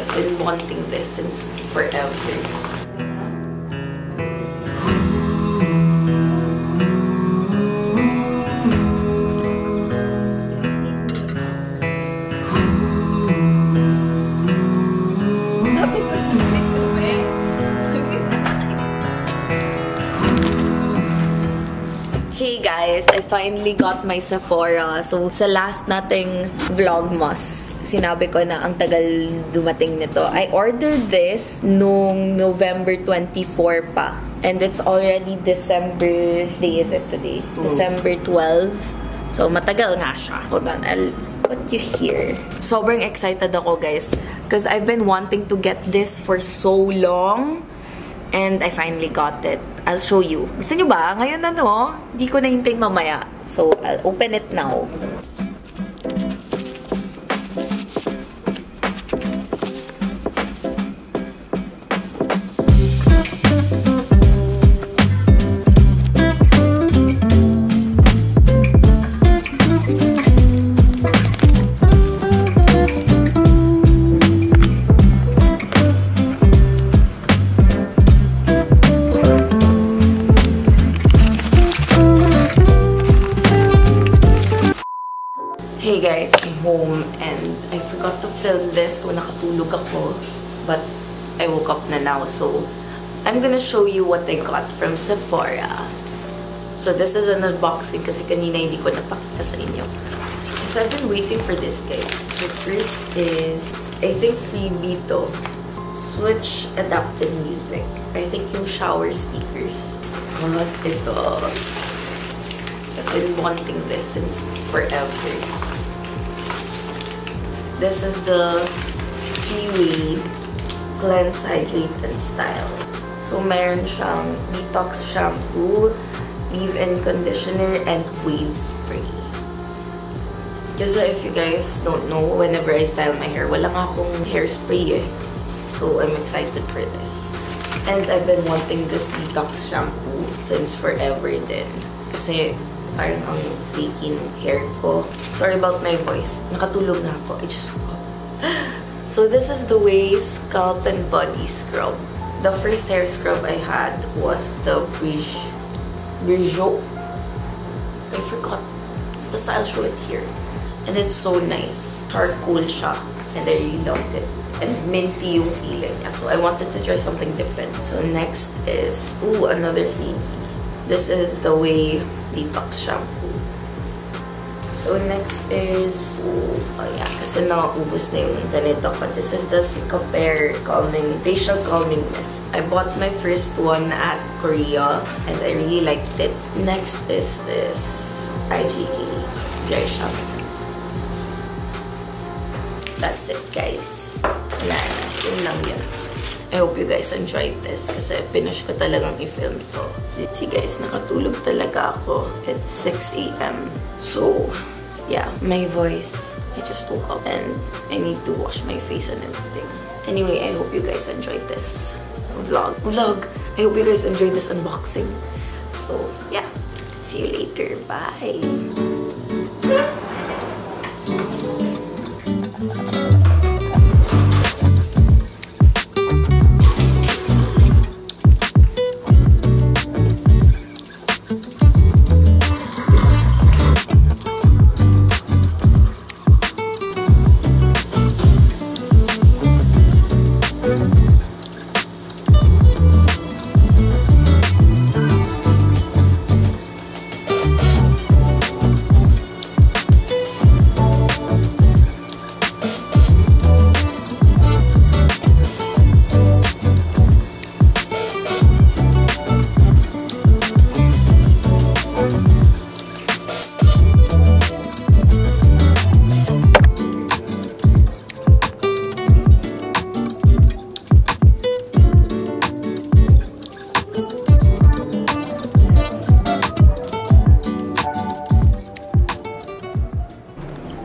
I've been wanting this since forever. Hey guys, I finally got my Sephora. So, sa last nating vlogmas, sinabi ko na ang tagal dumating nito. I ordered this nung November 24 pa. And it's already December, day is it today? December 12. So, matagal nga siya. Hold on, I'll put you here. Sobrang excited ako guys. Because I've been wanting to get this for so long. And I finally got it. I'll show you. Gusto nyo ba? Ngayon ano, di ko na hintay mamaya. So, I'll open it now. Hey guys, I'm home and I forgot to film this when nakatulog ako, but I woke up na now, so I'm gonna show you what I got from Sephora. So this is an unboxing kasi kanina hindi ko napakita sa inyo. So I've been waiting for this guys. So first is, I think freebie to. Switch adapted music. I think yung shower speakers. What ito? I've been wanting this since forever. This is the 3-way cleanse, hydrate, and style. So, meron siyang detox shampoo, leave-in conditioner, and wave spray. Kasi if you guys don't know, whenever I style my hair, wala nga akong hairspray eh. So, I'm excited for this. And I've been wanting this detox shampoo since forever din. Kasi parang ang flaky ng hair ko. Sorry about my voice. Nakatulog na ako. I just woke up. So this is the Way Scalp and Body Scrub. The first hair scrub I had was the Grwm. I forgot. Basta I'll show it here. And it's so nice. Charcoal siya. And I really loved it. And minty yung feeling niya. So I wanted to try something different. So next is, another freebie. This is the Way Detox Shampoo. So next is, kasi naubos na yung ganito. But this is the Sephora Facial Calming Mist. I bought my first one at Korea and I really liked it. Next is this IGK Dry Shampoo. That's it guys. Yun lang yun. I hope you guys enjoyed this kasi pinush ko talagang i-film to. See guys, nakatulog talaga ako. It's 6 AM. So, yeah, my voice. I just woke up and I need to wash my face and everything. Anyway, I hope you guys enjoyed this vlog. I hope you guys enjoyed this unboxing. So, yeah. See you later. Bye!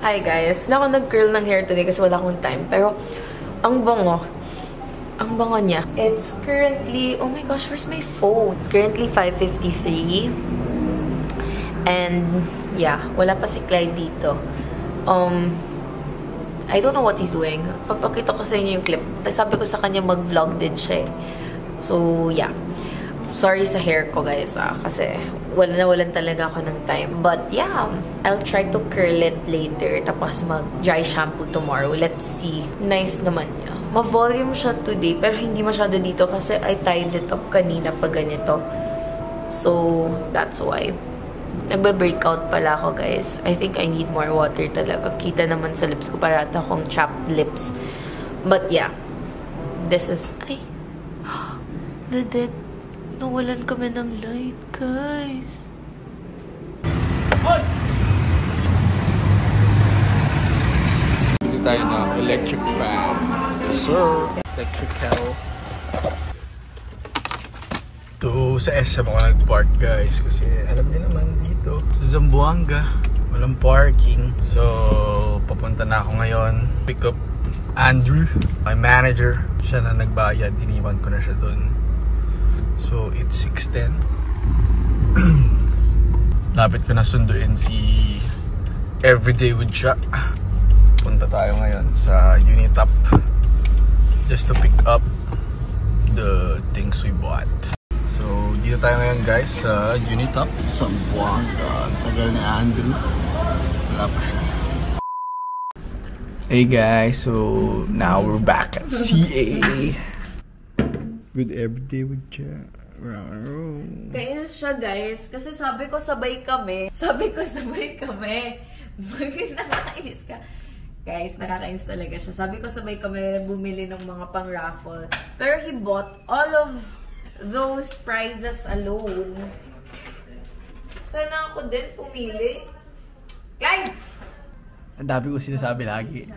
Hi guys! Na ako nag-curl ng hair today kasi wala akong time. Pero, ang bango. Ang bango niya. It's currently, oh my gosh, where's my phone? It's currently 5:53. And, yeah, wala pa si Clyde dito. I don't know what he's doing. Papakita ko sa inyo yung clip. Sabi ko sa kanya mag-vlog din siya eh. So, yeah. Sorry sa hair ko, guys, kasi nawalan talaga ako ng time. But, yeah, I'll try to curl it later. Tapos mag-dry shampoo tomorrow. Let's see. Nice naman niya. Ma-volume siya today, pero hindi masyado dito kasi I tied it up kanina pa ganito. So, that's why. Nagbe-breakout pala ako, guys. I think I need more water talaga. Kita naman sa lips ko. Parata akong chapped lips. But, yeah. This is... Ay! Nadead. Nawalan kami ng light, guys. Dito tayo na electric fan. Yes, sir. Electrical. Ito sa SM ako nag-park, guys. Kasi alam niyo naman dito sa Zamboanga, walang parking. So, papunta na ako ngayon. Pick up Andrew, my manager. Siya na nagbayad. Iniwan ko na siya dun. So, it's 6:10. Lapit ko na sunduin si Everyday with Jack. Punta tayo ngayon sa Unitop just to pick up the things we bought. So, dito tayo ngayon, guys, sa Unitop sa Zamboanga. Tagal ni Andrew. Wala pa siya. Hey guys, so now we're back at CA with Everyday with Jack. Kainis siya, guys. Kasi sabi ko sabay kami. Nakakainis ka. Guys, nakakainis talaga siya. Sabi ko sabay kami bumili ng mga pang-raffle. Pero he bought all of those prizes alone. Sana ako din pumili. Clyde! Ang dami ko sinasabi lagi.